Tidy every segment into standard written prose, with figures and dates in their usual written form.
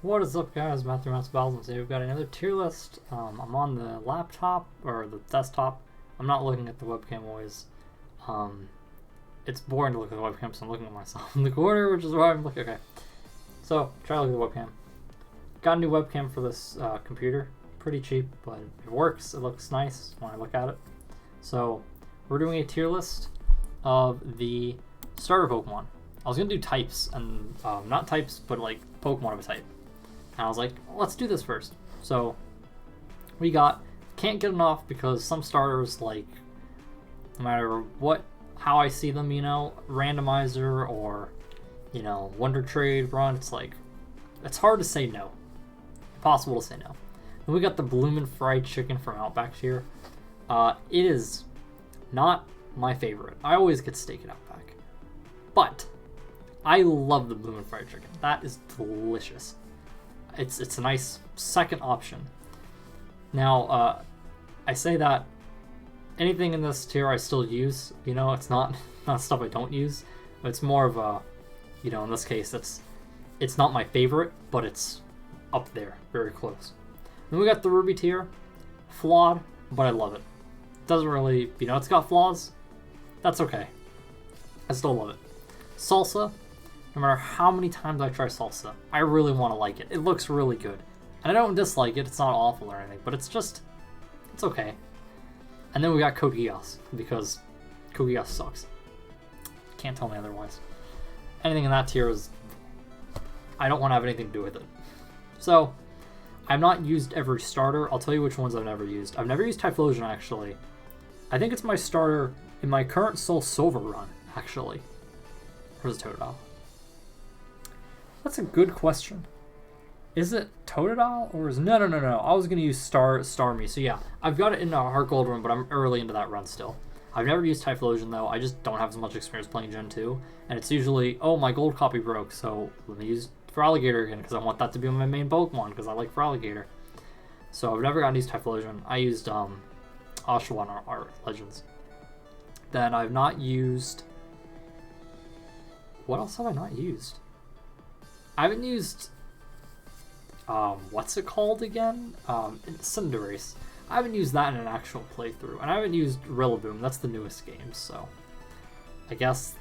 What is up, guys? Matthew Mouse Bowles, and today we've got another tier list. I'm on the laptop, or the desktop. I'm not looking at the webcam always. It's boring to look at the webcam, so I'm looking at myself in the corner, which is why I'm looking. Okay, so try to look at the webcam. Got a new webcam for this computer. Pretty cheap, but it works. It looks nice when I look at it. So we're doing a tier list of the starter Pokemon. I was gonna do types, and not types, but like Pokemon of a type. And I was like, let's do this first. So we got, can't get enough because some starters, like, no matter how I see them, randomizer or, Wonder Trade run, it's like, it's hard to say no. Impossible to say no. And we got the Bloomin' Fried Chicken from Outback here. It is not my favorite. I always get steak at Outback. But I love the Bloomin' Fried Chicken. That is delicious. It's a nice second option. Now, I say that anything in this tier I still use. It's not stuff I don't use. It's more of a, in this case, it's not my favorite, but it's up there, very close. Then we got the Ruby tier, flawed, but I love it. Doesn't really, it's got flaws. That's okay. I still love it. Salsa. No matter how many times I try salsa, I really want to like it. It looks really good. And I don't dislike it, it's not awful or anything, but it's okay. And then we got Code Geass, because Code Geass sucks. Can't tell me otherwise. Anything in that tier is, I don't want to have anything to do with it. So, I've not used every starter. I'll tell you which ones I've never used. I've never used Typhlosion, actually. I think it's my starter in my current Soul Silver run, actually. Where's Totodile? That's a good question. Is it Totodile or is no? I was gonna use Starmie. So yeah, I've got it in a Heart Gold run, but I'm early into that run still. I've never used Typhlosion though. I just don't have as much experience playing Gen 2, and it's usually, oh, my gold copy broke, so let me use Feraligatr again because I want that to be my main Pokemon because I like Feraligatr. So I've never gotten to use Typhlosion. I used Oshawott or Legends. Then I've not used. What else have I not used? I haven't used, what's it called again? Cinderace. I haven't used that in an actual playthrough, and I haven't used Rillaboom. That's the newest game, so I guess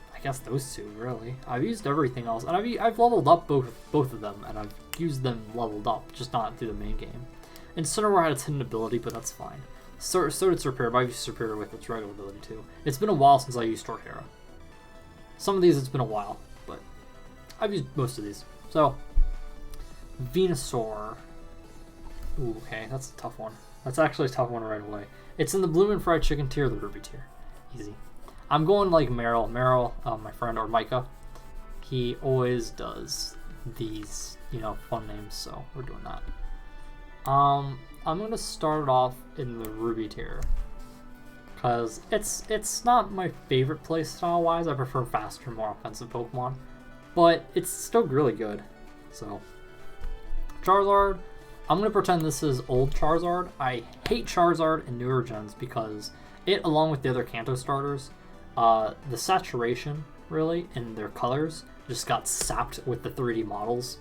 those two really. I've used everything else, and I've leveled up both of them, and I've used them leveled up, just not through the main game. Incineroar had its hidden ability, but that's fine. So did Serperior, but I've used Serperior with its regular ability too. It's been a while since I used Torterra. Some of these it's been a while, but I've used most of these. So, Venusaur. Ooh, okay, that's a tough one. That's actually a tough one right away. It's in the Bloomin' Fried Chicken tier, the Ruby tier. Easy. I'm going like Meryl. Meryl, my friend, or Micah, he always does these, fun names, so we're doing that. I'm going to start off in the Ruby tier. Because it's not my favorite playstyle-wise. I prefer faster, more offensive Pokemon. But it's still really good. So, Charlard, I'm going to pretend this is old Charizard. I hate Charizard in newer gens because it, along with the other Kanto starters, the saturation, really, in their colors just got sapped with the 3D models.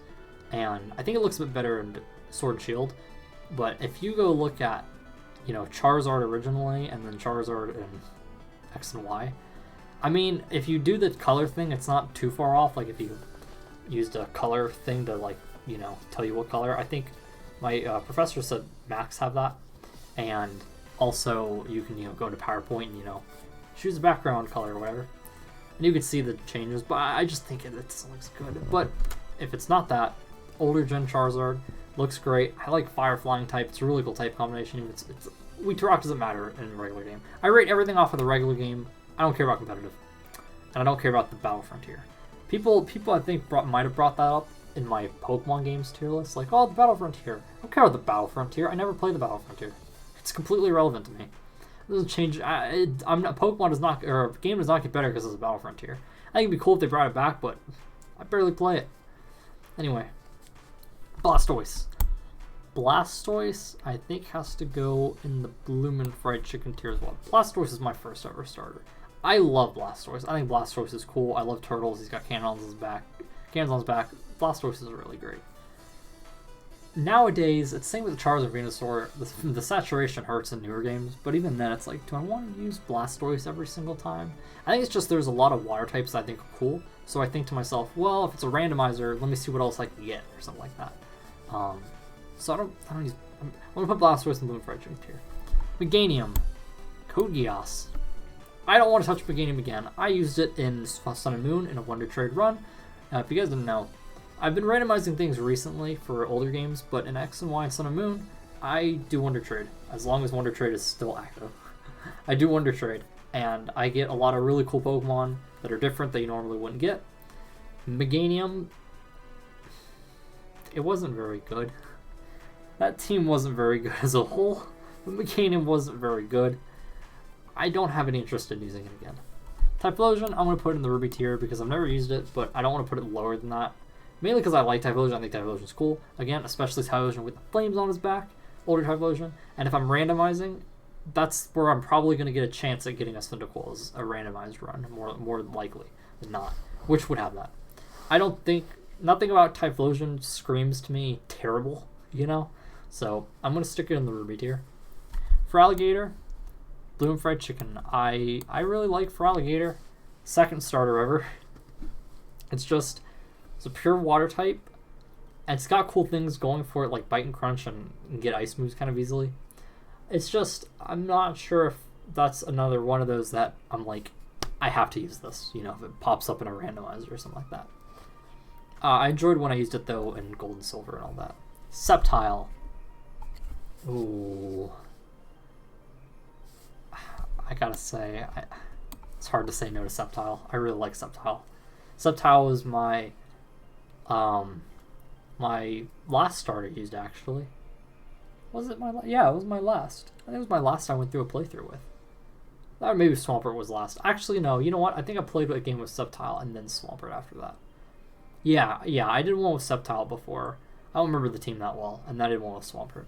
And I think it looks a bit better in Sword and Shield. But if you go look at, Charizard originally and then Charizard in X and Y, I mean, if you do the color thing, it's not too far off. Like, if you used a color thing to, like, tell you what color. I think my professor said Max have that. And also, you can, go into PowerPoint and, choose a background color or whatever. And you can see the changes, but I just think it looks good. But if it's not that, older gen Charizard looks great. I like Fire Flying type. It's a really cool type combination. Even it's Weak to Rock doesn't matter in a regular game. I rate everything off of the regular game. I don't care about competitive. And I don't care about the Battle Frontier. People I think might have brought that up in my Pokemon games tier list. Like, oh, the Battle Frontier. I don't care about the Battle Frontier. I never played the Battle Frontier. It's completely irrelevant to me. It doesn't change. Pokemon does not, or a game does not get better because it's a Battle Frontier. I think it'd be cool if they brought it back, but I barely play it. Anyway, Blastoise. Blastoise, I think, has to go in the Bloomin' Fried Chicken tier as well. Blastoise is my first ever starter. I love Blastoise. I think Blastoise is cool. I love Turtles. He's got cannons on his back. Blastoise is really great. nowadays, it's the same with the Charizard and Venusaur. The saturation hurts in newer games, but even then, it's like, do I want to use Blastoise every single time? I think it's just there's a lot of water types that I think are cool, so I think to myself, well, if it's a randomizer, let me see what else I can get, or something like that. So I don't use... I'm going to put Blastoise and Bloomfred here. Meganium. Code Geass. I don't want to touch Meganium again. I used it in Sun and Moon in a Wonder Trade run. If you guys didn't know, I've been randomizing things recently for older games, but in X and Y and Sun and Moon, I do Wonder Trade, as long as Wonder Trade is still active. I do Wonder Trade, and I get a lot of really cool Pokemon that are different that you normally wouldn't get. Meganium, it wasn't very good. That team wasn't very good as a whole, but Meganium wasn't very good. I don't have any interest in using it again. Typhlosion, I'm going to put in the Ruby tier because I've never used it, but I don't want to put it lower than that. Mainly because I like Typhlosion. I think Typhlosion's cool. Again, especially Typhlosion with the flames on his back, older Typhlosion. And if I'm randomizing, that's where I'm probably going to get a chance at getting a Cyndaquil as a randomized run, more likely than not, which would have that. I don't think, nothing about Typhlosion screams to me terrible, you know? So I'm going to stick it in the Ruby tier. For Alligator, Bloom Fried Chicken. I really like for Alligator. Second starter ever. It's a pure water type. And it's got cool things going for it, like Bite and Crunch and get ice moves kind of easily. It's just, I'm not sure if that's another one of those that I'm like, I have to use this, you know, if it pops up in a randomizer or something like that. I enjoyed when I used it, though, in Gold and Silver and all that. Sceptile. Ooh. I gotta say, it's hard to say no to Sceptile. I really like Sceptile. Sceptile was my my last starter used, actually. Was it my yeah, it was my last. I think it was my last I went through a playthrough with. Or maybe Swampert was last. Actually, no, you know what? I think I played a game with Sceptile and then Swampert after that. Yeah, I did one with Sceptile before. I don't remember the team that well, and then I did one with Swampert.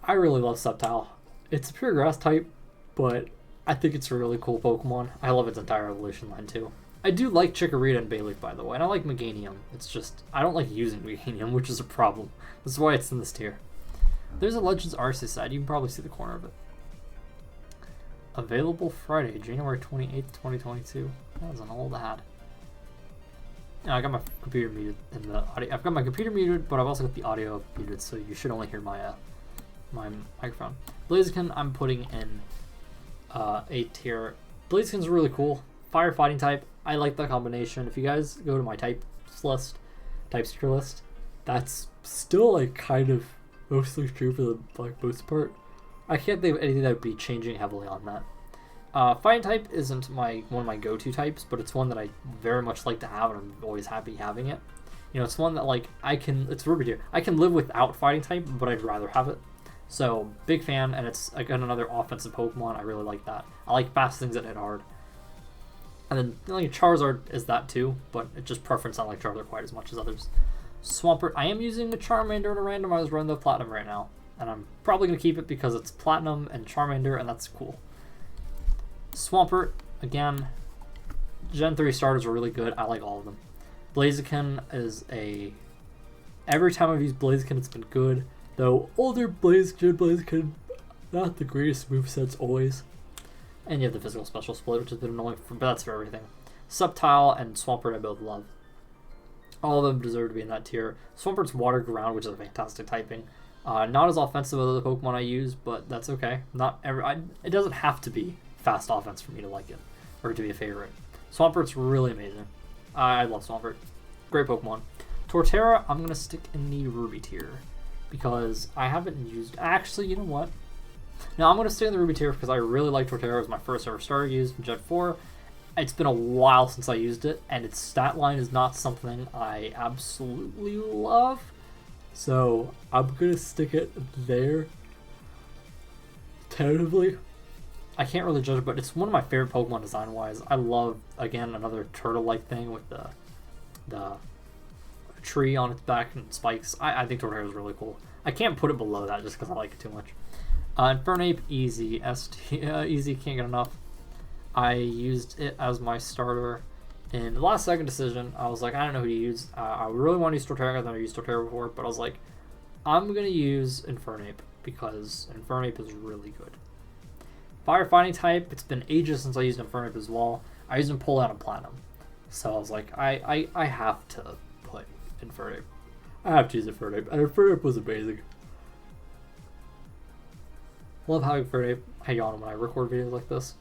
I really love Sceptile. It's a pure grass type, but I think it's a really cool Pokemon. I love its entire evolution line, too. I do like Chikorita and Bayleaf, by the way, and I like Meganium. It's just, I don't like using Meganium, which is a problem. That's why it's in this tier. There's a Legends Arceus side. You can probably see the corner of it. Available Friday, January 28th, 2022. That was an old ad. Now, I got my computer muted in the audio. I've got my computer muted, but I've also got the audio muted, so you should only hear my my microphone. Blaziken, I'm putting in A tier. Blaziken's really cool. Firefighting type. I like that combination. If you guys go to my types tier list, that's still like kind of mostly true for the most part. I can't think of anything that would be changing heavily on that. Fighting type isn't one of my go-to types, but it's one that I very much like to have, and I'm always happy having it. You know, it's one that like it's Ruby tier. I can live without fighting type, but I'd rather have it. So big fan, and it's again another offensive Pokemon. I really like that. I like fast things that hit hard. And then like Charizard is that too, but it's just preference. I don't like Charizard quite as much as others. Swampert. I am using a Charmander in a randomized run of Platinum right now, and I'm probably gonna keep it because it's Platinum and Charmander, and that's cool. Swampert again. Gen 3 starters are really good. I like all of them. Blaziken is every time I've used Blaziken, it's been good. Though older Blaziken, not the greatest movesets always. And you have the physical special split, which has been annoying, but that's for everything. Sceptile and Swampert I both love. All of them deserve to be in that tier. Swampert's Water Ground, which is a fantastic typing. Not as offensive as other Pokemon I use, but that's okay. It doesn't have to be fast offense for me to like it, or to be a favorite. Swampert's really amazing. I love Swampert. Great Pokemon. Torterra, I'm going to stick in the Ruby tier, because I haven't used... Actually, you know what? Now, I'm going to stay in the Ruby tier because I really like Torterra. It was my first ever starter used in Gen 4. It's been a while since I used it, and its stat line is not something I absolutely love. So, I'm going to stick it there. Tentatively. I can't really judge it, but it's one of my favorite Pokemon design-wise. I love, again, another turtle-like thing with the tree on its back and spikes. I think Torterra is really cool. I can't put it below that just because I like it too much. Infernape, easy. Easy, can't get enough. I used it as my starter in the last second decision, I was like, I don't know who to use. I really want to use Torterra. I've never used Torterra before, but I was like, I'm going to use Infernape because Infernape is really good. Fire fighting type, it's been ages since I used Infernape as well. I used Empoleon and Platinum. So I was like, I have to put Infernape. I have to use Infernape. And Infernape was amazing. Love having Infernape hang on when I record videos like this.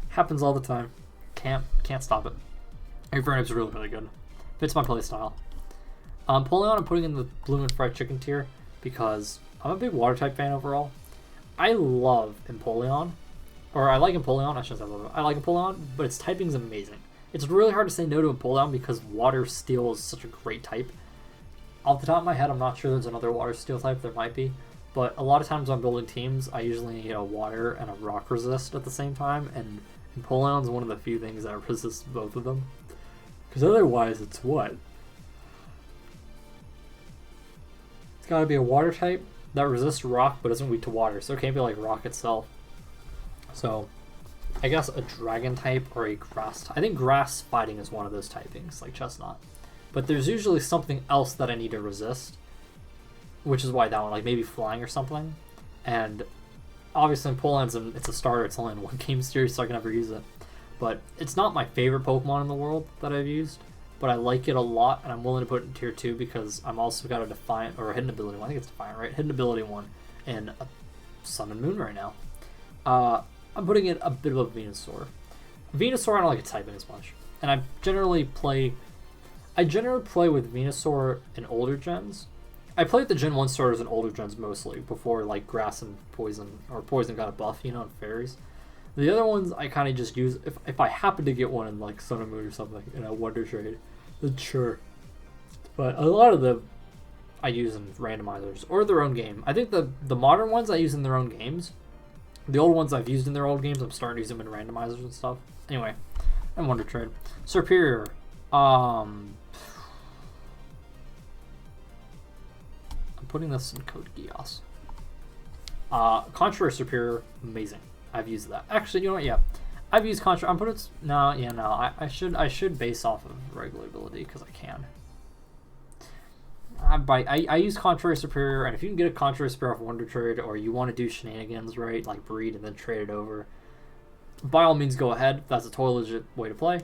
Happens all the time. Can't stop it. Infernape's really, really good. Fits my playstyle. Empoleon I'm putting in the Bloom and Fried Chicken tier because I'm a big water type fan overall. I love Empoleon. Or I like Empoleon, I shouldn't say I love it. I like Empoleon, but its typing's amazing. It's really hard to say no to Empoleon because Water Steel is such a great type. Off the top of my head, I'm not sure there's another Water Steel type, there might be. But a lot of times when I'm building teams, I usually need a Water and a Rock resist at the same time, and Empoleon's one of the few things that resists both of them. Because otherwise, it's what? It's gotta be a Water type that resists Rock but isn't weak to Water, so it can't be like Rock itself. So, I guess a Dragon type or a Grass type. I think Grass fighting is one of those typings, like Chestnut. But there's usually something else that I need to resist, which is why that one, like maybe Flying or something. And obviously Empoleon's it's a starter, it's only in one game series, so I can never use it. But it's not my favorite Pokemon in the world that I've used, but I like it a lot, and I'm willing to put it in tier 2 because I'm also got a Defiant, or a Hidden Ability one, I think it's Defiant, right? Hidden Ability one in Sun and Moon right now. I'm putting it a bit of a Venusaur. Venusaur I don't like its typing as much, and I generally play with Venusaur in older gens. I played the Gen 1 starters in older gens mostly, before like Grass and Poison, or Poison got a buff, you know, and Fairies. The other ones I kind of just use if I happen to get one in like Sun and Moon or something in a Wonder Trade, then sure. But a lot of them I use in randomizers or their own game. I think the modern ones I use in their own games. The old ones I've used in their old games, I'm starting to use them in randomizers and stuff. Anyway, and Wonder Trade. Superior. I'm putting this in Code Geass. Contrary Superior, amazing. I've used that. Actually, you know what? Yeah, I've used Contrary. I'm putting I should base off of regular ability because I can. I use Contrary Superior, and if you can get a Contrary Superior off Wonder Trade, or you want to do shenanigans, right, like breed and then trade it over, by all means go ahead. That's a totally legit way to play.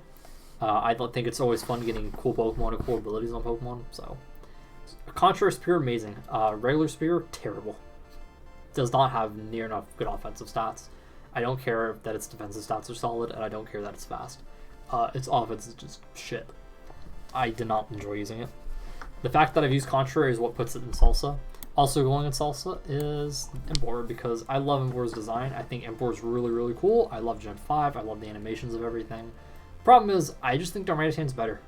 I think it's always fun getting cool Pokemon and cool abilities on Pokemon, so. Contrary Superior, amazing. Regular Superior, terrible. Does not have near enough good offensive stats. I don't care that its defensive stats are solid, and I don't care that it's fast. Its offense is just shit. I did not enjoy using it. The fact that I've used Contrary is what puts it in Salsa. Also going in Salsa is Emboar, because I love Emboar's design. I think Emboar's really, really cool. I love Gen 5. I love the animations of everything. Problem is, I just think Darmanitan's better.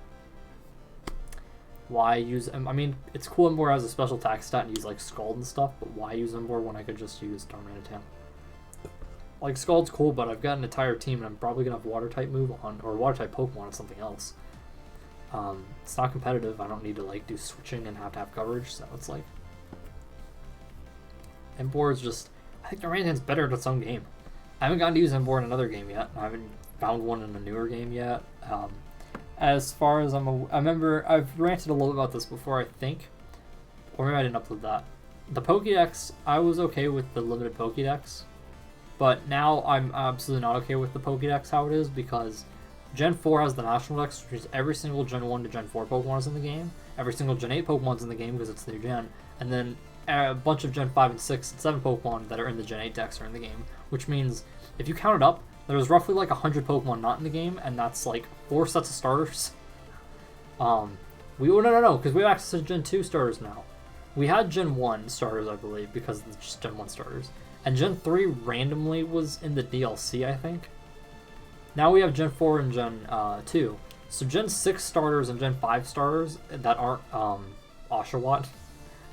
Why use... I mean, it's cool Emboar has a special attack stat and use, like, Scald and stuff, but why use Emboar when I could just use Darmanitan? Like, Scald's cool, but I've got an entire team, and I'm probably going to have Water-type move on, or Water-type Pokemon on something else. It's not competitive. I don't need to, like, do switching and have to have coverage, so it's like... Emboar is just... I think Darmanitan's better at its own game. I haven't gotten to use Emboar in another game yet. I haven't found one in a newer game yet. As far as I remember, I've ranted a little about this before, I think. Or maybe I didn't upload that. The Pokédex, I was okay with the limited Pokédex. But now I'm absolutely not okay with the Pokédex how it is, because Gen 4 has the National Dex, which is every single Gen 1 to Gen 4 Pokemon is in the game. Every single Gen 8 Pokemon's in the game because it's the new gen. And then a bunch of Gen 5 and 6 and 7 Pokemon that are in the Gen 8 Dex are in the game. Which means, if you count it up, there's roughly like 100 Pokemon not in the game, and that's like 4 sets of starters. No, because we have access to Gen 2 starters now. We had Gen 1 starters, I believe, because it's just Gen 1 starters. And Gen 3 randomly was in the DLC, I think. Now we have Gen 4 and Gen 2. So Gen 6 starters and Gen 5 starters that aren't Oshawott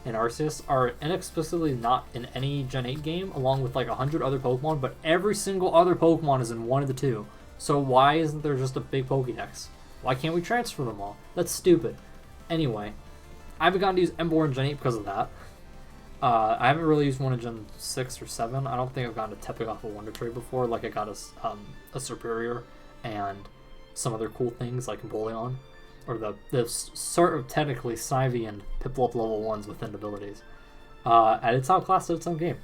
and Arceus are inexplicably not in any Gen 8 game, along with like 100 other Pokemon, but every single other Pokemon is in one of the two. So why isn't there just a big Pokédex? Why can't we transfer them all? That's stupid. Anyway, I haven't gotten to use Emboar in Gen 8 because of that. I haven't really used one in Gen 6 or 7. I don't think I've gotten a Tepig off a Wonder Trade before, like I got a Superior and some other cool things like Bullion, or the sort of technically Snivy and Piplup level 1s within abilities. And it's outclassed its own game.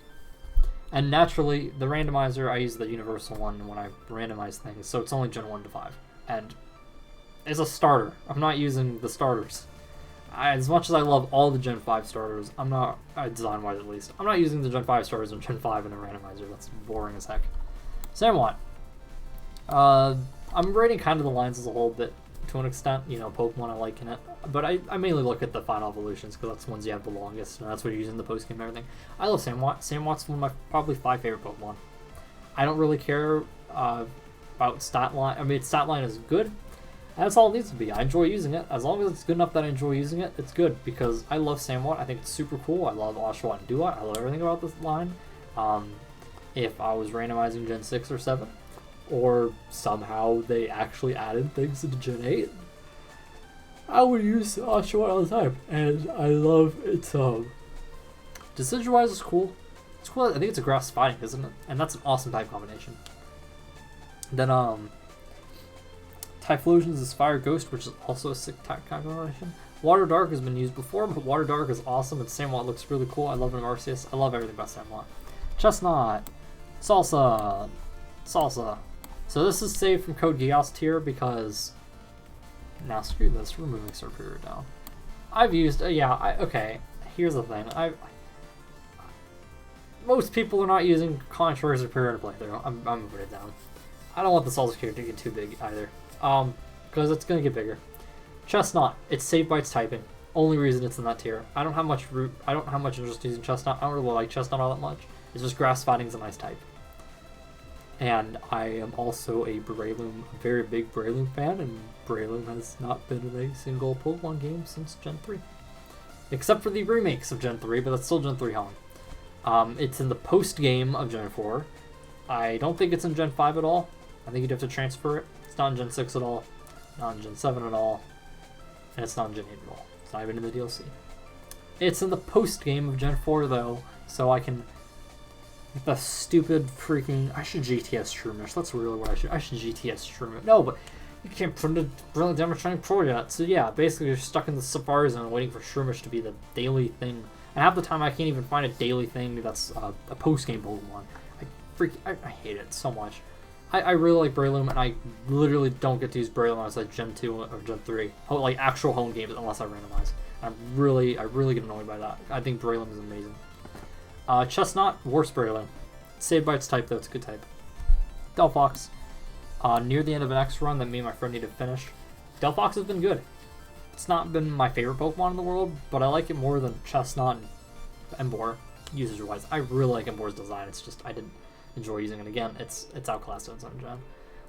And naturally, the randomizer, I use the universal one when I randomize things, so it's only Gen 1 to 5. And it's a starter. I'm not using the starters. As much as I love all the Gen 5 starters, I'm not, design-wise at least, I'm not using the Gen 5 starters in Gen 5 in a randomizer. That's boring as heck. Somewhat. I'm rating kind of the lines as a whole bit, to an extent, you know, Pokemon I like in it. But I mainly look at the final evolutions, because that's the ones you have the longest, and that's what you use in the post-game and everything. I love Samwat. Samwat's one of my probably 5 favorite Pokemon. I don't really care about stat line. I mean, stat line is good. That's all it needs to be. I enjoy using it. As long as it's good enough that I enjoy using it, it's good. Because I love Samwat. I think it's super cool. I love Oshawott and Duat. I love everything about this line. If I was randomizing Gen 6 or 7, or somehow they actually added things into Gen 8, I would use Oshawott all the time. And I love its Decidueye is cool. It's cool. I think it's a grass fighting, isn't it? And that's an awesome type combination. Then Typhlosion's is Fire Ghost, which is also a sick type combination. Water Dark has been used before, but Water Dark is awesome, and Samwat looks really cool. I love an Arceus. I love everything about Samwat. Chestnut. Salsa. Salsa. So this is saved from Code Geass tier because... Now screw this, we're moving Serperior down. I've used... okay, here's the thing. Most people are not using Contrary Serperior to play through. I'm moving it down. I don't want the Salsa character to get too big either. Because it's going to get bigger. Chestnut, it's saved by its typing. Only reason it's in that tier. I don't have much interest in using Chestnut. I don't really like Chestnut all that much. It's just Grass Fighting's a nice type. And I am also a very big Breloom fan, and Breloom has not been in a single Pokemon game since Gen 3. Except for the remakes of Gen 3, but that's still Gen 3 home. It's in the post-game of Gen 4. I don't think it's in Gen 5 at all. I think you'd have to transfer it. It's not in Gen 6 at all, not in Gen 7 at all, and it's not in Gen 8 at all. It's not even in the DLC. It's in the post-game of Gen 4, though, so I can... The stupid freaking... I should GTS Shroomish. That's really what I should... I should GTS Shroomish. No, but you can't put a Brilliant Demonstrating Pro yet. So yeah, basically you're stuck in the Safari Zone waiting for Shroomish to be the daily thing. And half the time I can't even find a daily thing that's a post-game Pokemon. I hate it so much. I really like Breloom, and I literally don't get to use Breloom unless like Gen 2 or Gen 3. Like actual home games unless I randomize. I really get annoyed by that. I think Breloom is amazing. Chestnut, worst Breloom. Saved by its type though, it's a good type. Delphox. Near the end of an X run that me and my friend need to finish. Delphox has been good. It's not been my favorite Pokemon in the world, but I like it more than Chestnut and Emboar, usage-wise. I really like Emboar's design, it's just I didn't enjoy using it again. It's outclassed in its own gen.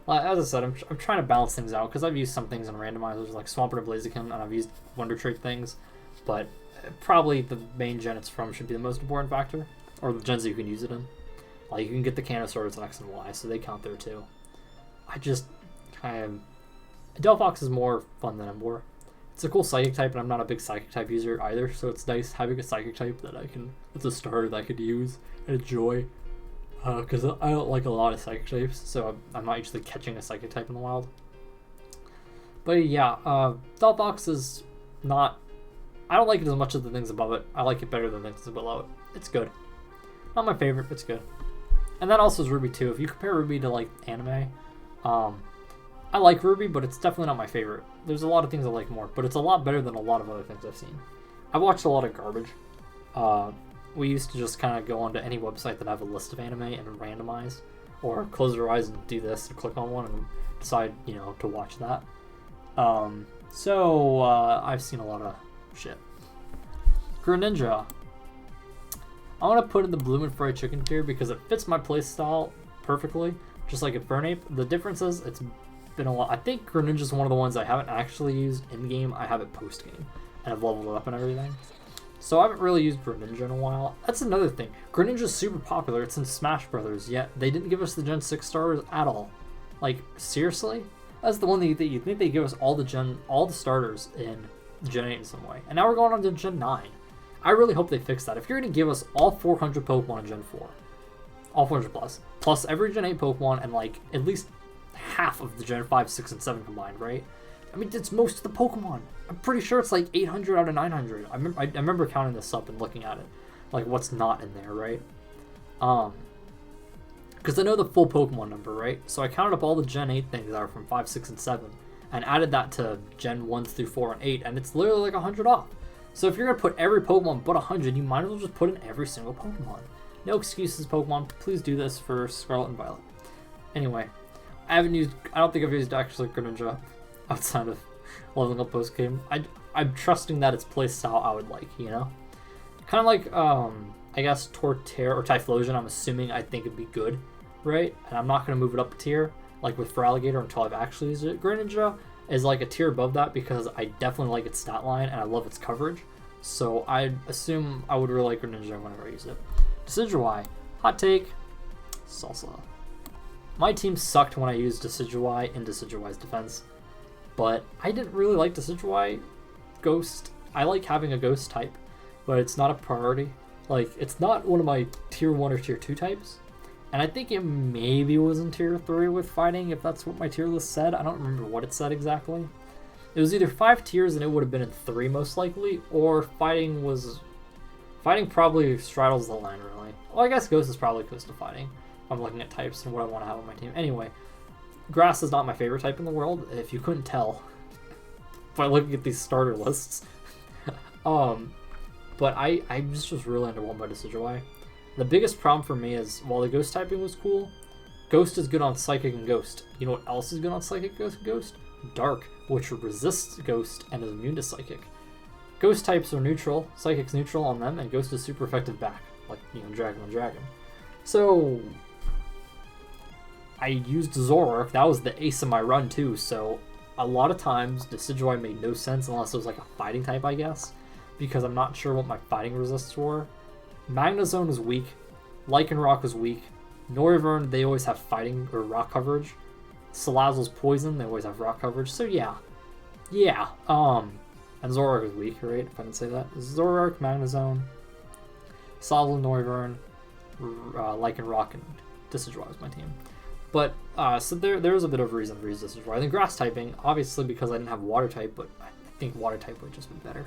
As I said, I'm trying to balance things out because I've used some things in randomizers like Swampert and Blaziken, and I've used Wonder Trait things, but probably the main gen it's from should be the most important factor, or the gens that you can use it in. Like you can get the Canosaurus in X and Y, so they count there too. Delphox is more fun than Emboar. It's a cool Psychic type, and I'm not a big Psychic type user either, so it's nice having a Psychic type that it's a starter that I could use and enjoy. Because I don't like a lot of Psychic types, so I'm not usually catching a Psychic type in the wild. But yeah, Delphox is not... I don't like it as much as the things above it. I like it better than the things below it. It's good. Not my favorite, but it's good. And that also is Ruby too. If you compare Ruby to like anime, I like Ruby, but it's definitely not my favorite. There's a lot of things I like more, but it's a lot better than a lot of other things I've seen. I've watched a lot of garbage. We used to just kind of go onto any website that have a list of anime and randomize, or close your eyes and do this, and click on one and decide, to watch that. So I've seen a lot of shit. Greninja. I want to put in the Bloom and Fried Chicken tier because it fits my playstyle perfectly, just like Infernape. The difference is it's been a while. I think Greninja is one of the ones I haven't actually used in-game. I have it post-game, and I've leveled it up and everything. So I haven't really used Greninja in a while. That's another thing. Greninja's super popular. It's in Smash Brothers, yet they didn't give us the Gen 6 starters at all. Like, seriously? That's the one that you think they give us all the starters in Gen 8 in some way. And now we're going on to Gen 9. I really hope they fix that. If you're going to give us all 400 Pokemon in Gen 4, all 400 plus every Gen 8 Pokemon and like at least half of the Gen 5, 6, and 7 combined, right? I mean, it's most of the Pokemon. I'm pretty sure it's like 800 out of 900. I remember counting this up and looking at it, like what's not in there, right? Because I know the full Pokemon number, right? So I counted up all the Gen 8 things that are from 5, 6, and 7, and added that to Gen 1 through 4 and 8, and it's literally like 100 off. So if you're going to put every Pokemon but 100, you might as well just put in every single Pokemon. No excuses, Pokemon. Please do this for Scarlet and Violet. Anyway, I don't think I've used actually Greninja outside of leveling up post game. I'm trusting that it's playstyle I would like, you know? Kind of like, I guess Torterra or Typhlosion, I'm assuming I think it'd be good, right? And I'm not going to move it up a tier, like with Feraligatr, until I've actually used it. Greninja is like a tier above that because I definitely like its stat line and I love its coverage. So I assume I would really like Greninja whenever I use it. Decidueye, hot take, Salsa. My team sucked when I used Decidueye in Decidueye's defense, but I didn't really like Decidueye Ghost. I like having a Ghost type, but it's not a priority. Like, it's not one of my tier 1 or tier 2 types, and I think it maybe was in tier 3 with fighting, if that's what my tier list said. I don't remember what it said exactly. It was either 5 tiers and it would have been in 3 most likely, or fighting probably straddles the line, really. Well, I guess Ghost is probably close to fighting. I'm looking at types and what I want to have on my team. Anyway, Grass is not my favorite type in the world, if you couldn't tell by looking at these starter lists. But I'm just really underwhelmed by Decidueye. The biggest problem for me is, while the Ghost typing was cool, Ghost is good on Psychic and Ghost. You know what else is good on Psychic and Ghost? Dark, which resists Ghost and is immune to Psychic. Ghost types are neutral, Psychic's neutral on them, and Ghost is super effective back, like, you know, Dragon on Dragon. So I used Zoroark, that was the ace of my run too, so a lot of times Decidueye made no sense unless it was like a fighting type, I guess, because I'm not sure what my fighting resists were. Magnezone is weak, Lycanroc is weak, Noivern, they always have fighting or rock coverage. Salazzle's poison, they always have rock coverage, so yeah, and Zoroark is weak, right, if I can say that. Zoroark, Magnezone, Salazzle, Noivern, Lycanroc, and Decidueye is my team. But, so there's a bit of a reason for using Decidueye. I think Grass typing, obviously because I didn't have Water type, but I think Water type would just be better.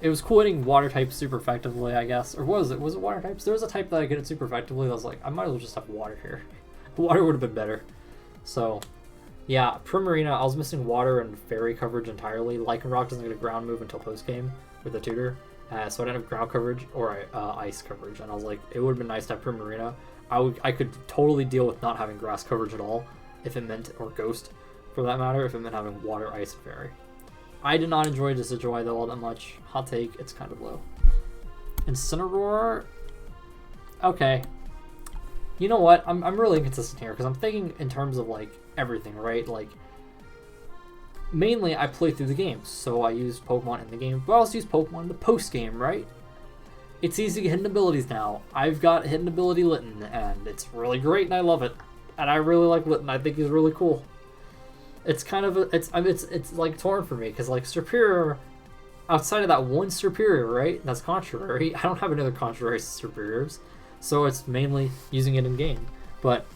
It was cool hitting Water type super effectively, I guess. Or was it Water types? There was a type that I could hit super effectively that I was like, I might as well just have Water here. Water would have been better. So, yeah, Primarina, I was missing Water and Fairy coverage entirely. Lycanroc doesn't get a ground move until post-game with a tutor. So I didn't have ground coverage or ice coverage. And I was like, it would have been nice to have Primarina. I could totally deal with not having grass coverage at all, if it meant, or Ghost, for that matter, if it meant having Water, Ice, and Fairy. I did not enjoy Decidueye though all that much. Hot take, it's kind of low. Incineroar, okay. You know what? I'm really inconsistent here because I'm thinking in terms of like everything, right? Like, mainly I play through the games, so I use Pokemon in the game, but I also use Pokemon in the post game, right? It's easy to get hidden abilities now. I've got hidden ability Litten, and it's really great, and I love it. And I really like Litten. I think he's really cool. It's kind of it's like torn for me because like Serperior, outside of that one Serperior, right? That's contrary. I don't have any other contrary Serperiors, so it's mainly using it in game. But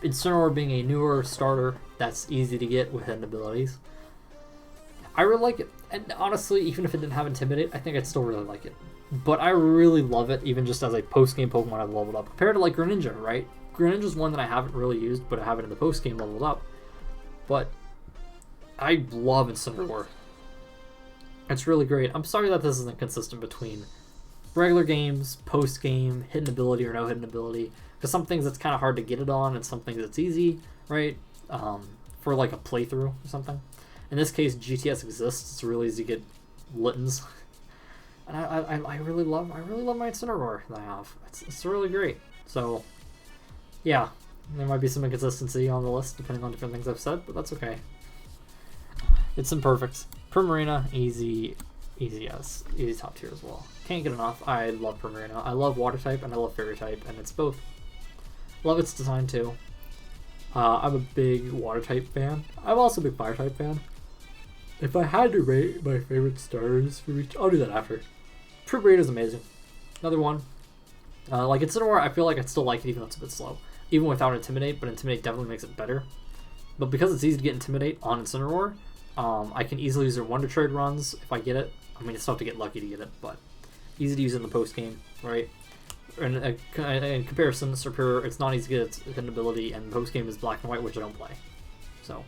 Incineroar being a newer starter, that's easy to get with hidden abilities. I really like it, and honestly, even if it didn't have Intimidate, I think I'd still really like it. But I really love it, even just as a post-game Pokemon I've leveled up. Compared to like Greninja, right? Greninja's one that I haven't really used, but I have it in the post-game leveled up. But I love Incineroar. It's really great. I'm sorry that this isn't consistent between regular games, post-game, hidden ability or no hidden ability. Because some things it's kind of hard to get it on, and some things it's easy, right? For like a playthrough or something. In this case, GTS exists. It's really easy to get Littens. And I really love my Incineroar that I have. It's really great. So yeah, there might be some inconsistency on the list depending on different things I've said, but that's okay. It's imperfect. Primarina, easy top tier as well. Can't get enough. I love Primarina. I love Water type and I love Fairy type, and it's both. Love its design too. I'm a big Water type fan. I'm also a big Fire type fan. If I had to rate my favorite starters for each, I'll do that after. Primarina is amazing. Another one. Like Incineroar, I feel like I'd still like it even though it's a bit slow. Even without Intimidate, but Intimidate definitely makes it better. But because it's easy to get Intimidate on Incineroar, I can easily use it in Wonder Trade runs if I get it. I mean, it's tough to get lucky to get it, but easy to use in the post game, right? In comparison, Serperior, it's not easy to get its hidden ability, and post game is Black and White, which I don't play. So,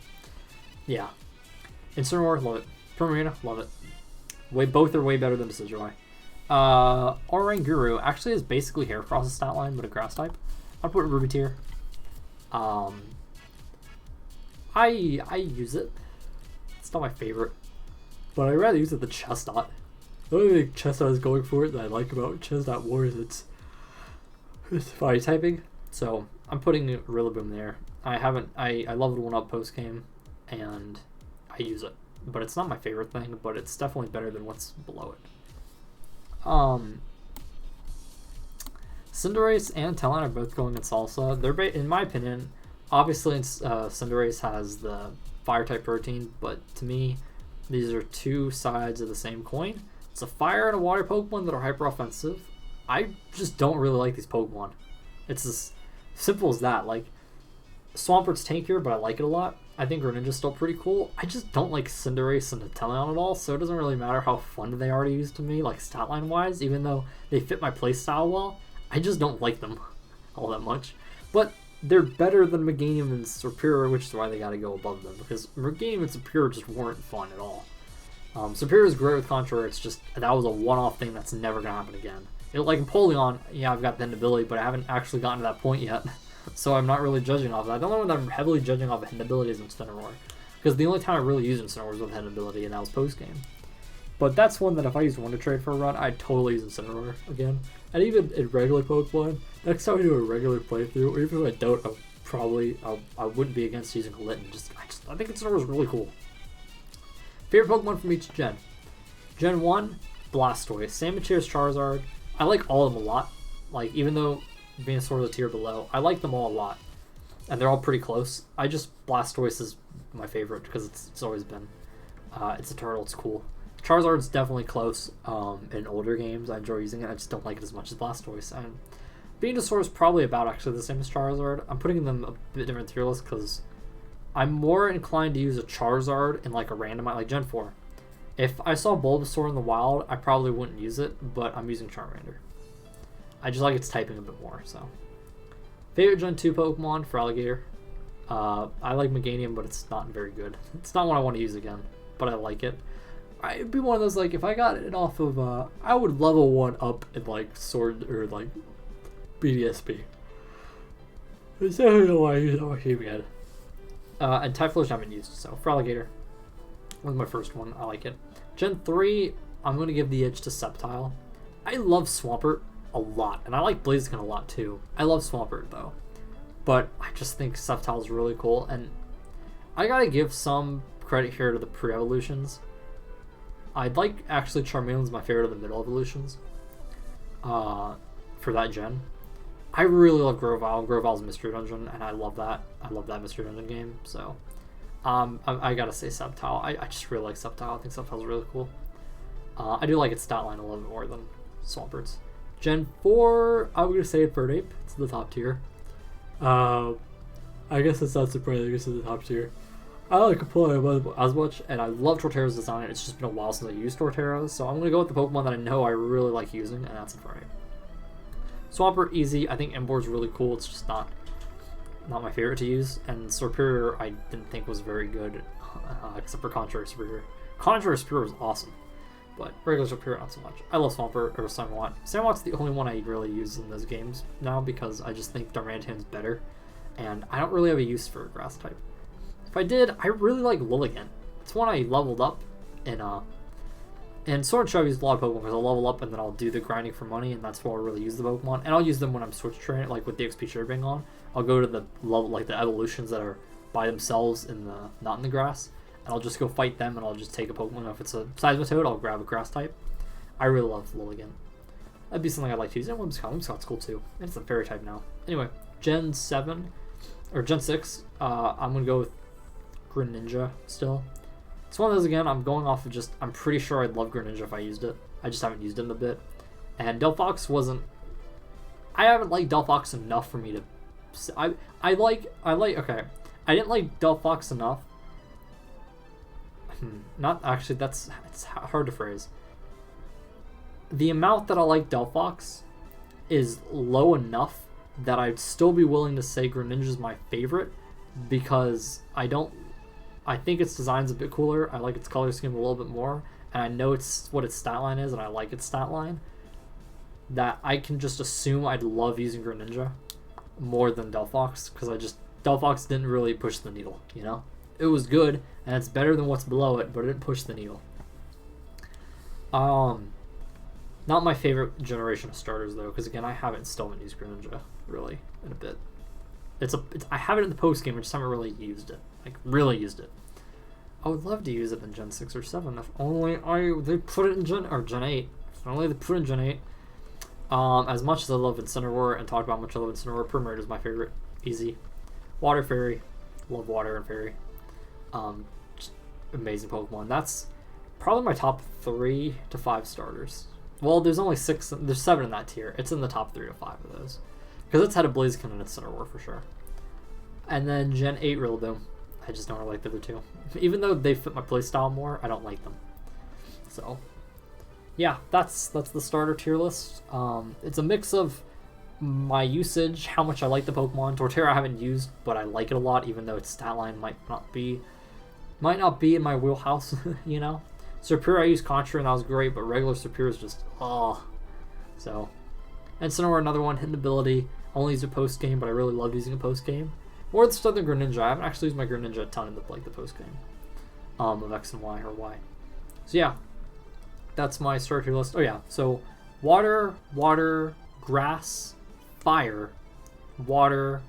yeah. Incineroar, love it. Primarina, love it. Both are way better than Decidueye. Oranguru actually is basically Heracross's stat line, but a grass type. I'll put Ruby tier. I use it. It's not my favorite, but I'd rather use it than Chestnut. The only thing Chestnut is going for it that I like about Chestnut War is it's fire typing. So I'm putting Rillaboom there. I leveled one up post game, and I use it, but it's not my favorite thing. But it's definitely better than what's below it. Cinderace and Telon are both going in Salsa. They're, in my opinion, obviously Cinderace has the fire type protein, but to me, these are two sides of the same coin. It's a fire and a water Pokemon that are hyper offensive. I just don't really like these Pokemon. It's as simple as that. Like, Swampert's tankier, but I like it a lot. I think Greninja's still pretty cool. I just don't like Cinderace and Telon at all, so it doesn't really matter how fun they are to use to me, like statline wise, even though they fit my playstyle well. I just don't like them all that much. But they're better than Meganium and Serperior, which is why they gotta go above them, because Meganium and Serperior just weren't fun at all. Serperior is great with Contra, it's just, that was a one-off thing that's never gonna happen again. Like Empoleon, yeah, I've got the ability, but I haven't actually gotten to that point yet. So I'm not really judging off that. The only one that I'm heavily judging off of hidden ability is Incineroar, because the only time I really used Incineroar was with hidden ability, and that was post-game. But that's one that if I use Wonder Trade for a run, I'd totally use Incineroar again. And even in regular Pokemon, next time I do a regular playthrough, or even if I don't, I wouldn't be against using Litten. I think Incineroar is really cool. Favorite Pokemon from each gen. Gen 1, Blastoise. Same as Charizard. I like all of them a lot. Like, even though Venusaur is a tier below, I like them all a lot. And they're all pretty close. Blastoise is my favorite because it's always been. It's a turtle, it's cool. Charizard's definitely close in older games. I enjoy using it. I just don't like it as much as Blastoise. And Venusaur is probably about actually the same as Charizard. I'm putting them a bit different tier list because I'm more inclined to use a Charizard in like a random, like Gen 4. If I saw Bulbasaur in the wild, I probably wouldn't use it, but I'm using Charmander. I just like its typing a bit more, so. Favorite Gen 2 Pokemon for Alligator. I like Meganium, but it's not very good. It's not one I want to use again, but I like it. It'd be one of those, like, if I got it off of, I would level one up in, like, Sword, or, like, BDSP. It's definitely why I use it on my team again. And Typhlosion I haven't used, so for Alligator. That was my first one, I like it. Gen 3, I'm going to give the edge to Sceptile. I love Swampert a lot, and I like Blaziken a lot, too. I love Swampert, though. But I just think Sceptile is really cool, and I gotta give some credit here to the pre-evolutions. I'd like, actually, Charmeleon's my favorite of the middle evolutions for that gen. I really love Grovyle. Grovyle's Mystery Dungeon, and I love that. I love that Mystery Dungeon game, so I gotta say Sceptile. I just really like Sceptile. I think Sceptile's really cool. I do like its stat line a little bit more than Swampert's. Gen 4, I'm gonna say Infernape. It's the top tier. I guess it's not surprising it's in the top tier. I like Empoleon as much, and I love Torterra's design. It's just been a while since I used Torterra, so I'm going to go with the Pokemon that I know I really like using, and that's Infernape. Swampert, easy. I think Emboar's really cool. It's just not my favorite to use, and Serperior I didn't think was very good, except for Contrary Superior. Contrary Superior was awesome, but regular Serperior not so much. I love Swampert or Samwat. Samwat's the only one I really use in those games now because I just think Darmanitan's better, and I don't really have a use for a grass type. If I did, I really like Lilligant. It's one I leveled up in Sword and Shield I use a lot of Pokemon because I'll level up and then I'll do the grinding for money, and that's where I really use the Pokemon. And I'll use them when I'm switch training, like with the XP share being on. I'll go to the level, like the evolutions that are by themselves not in the grass, and I'll just go fight them, and I'll just take a Pokemon. If it's a Seismitoad, I'll grab a grass type. I really love Lilligant. That'd be something I'd like to use. And Whimsicot's cool too. And it's a fairy type now. Anyway, Gen 7 or Gen 6, I'm gonna go with Greninja still. It's one of those, again, I'm going off of just, I'm pretty sure I'd love Greninja if I used it. I just haven't used it in a bit. And Delphox wasn't, I haven't liked Delphox enough for me to, okay, I didn't like Delphox enough. Not actually, it's hard to phrase. The amount that I like Delphox is low enough that I'd still be willing to say Greninja's my favorite, because I think its design's a bit cooler. I like its color scheme a little bit more, and I know it's what its stat line is, and I like its stat line. That I can just assume I'd love using Greninja more than Delphox, because Delphox didn't really push the needle, you know? It was good, and it's better than what's below it, but it didn't push the needle. Not my favorite generation of starters, though, because again, I haven't still haven't used Greninja, really, in a bit. I have it in the post game, I just haven't really used it. Like, really used it. I would love to use it in Gen 6 or 7, if only they put it in Gen 8. If only they put it in Gen 8. As much as I love Incineroar and talked about how much I love Incineroar, Primarina is my favorite. Easy. Water Fairy. Love Water and Fairy. Just amazing Pokemon. That's probably my top 3 to 5 starters. Well, there's 7 in that tier. It's in the top 3 to 5 of those. Because it's had a Blaziken and a Incineroar for sure. And then Gen 8 Rillaboom. I just don't really like the other two. Even though they fit my playstyle more, I don't like them. So, yeah, that's the starter tier list. It's a mix of my usage, how much I like the Pokemon. Torterra I haven't used, but I like it a lot, even though its stat line might not be in my wheelhouse, you know? Serperior I used Contra and that was great, but regular Serperior is just, So, and Incineroar, another one, hidden ability. I only use it post game, but I really love using it post game. More than Southern Greninja. I haven't actually used my Greninja a ton in the post game of X and Y or Y. So yeah, that's my starter tier list. Oh yeah, so water, grass, fire, water,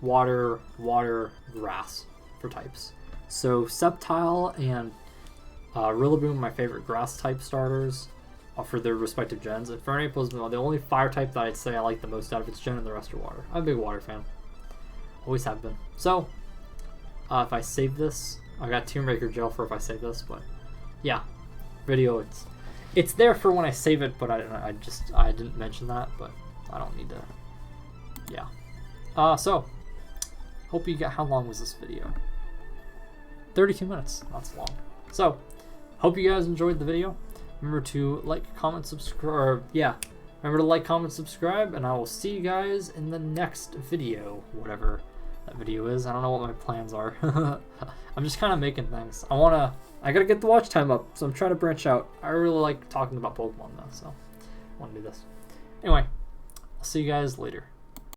grass for types. So Sceptile and Rillaboom, my favorite grass type starters for their respective gens. Infernape was the only fire type that I'd say I like the most out of its gen, and the rest are water. I'm a big water fan. Always have been. So, if I save this, I got Tomb Raker Gel for if I save this, but yeah, video, it's there for when I save it, but I didn't mention that, but I don't need to, yeah. So, hope you got, how long was this video? 32 minutes, that's long. So, hope you guys enjoyed the video. Remember to like, comment, subscribe, remember to like, comment, subscribe, and I will see you guys in the next video, whatever that video is. I don't know what my plans are. I'm just kind of making things. I gotta get the watch time up, so I'm trying to branch out. I really like talking about Pokemon though, so I want to do this. Anyway, I'll see you guys later.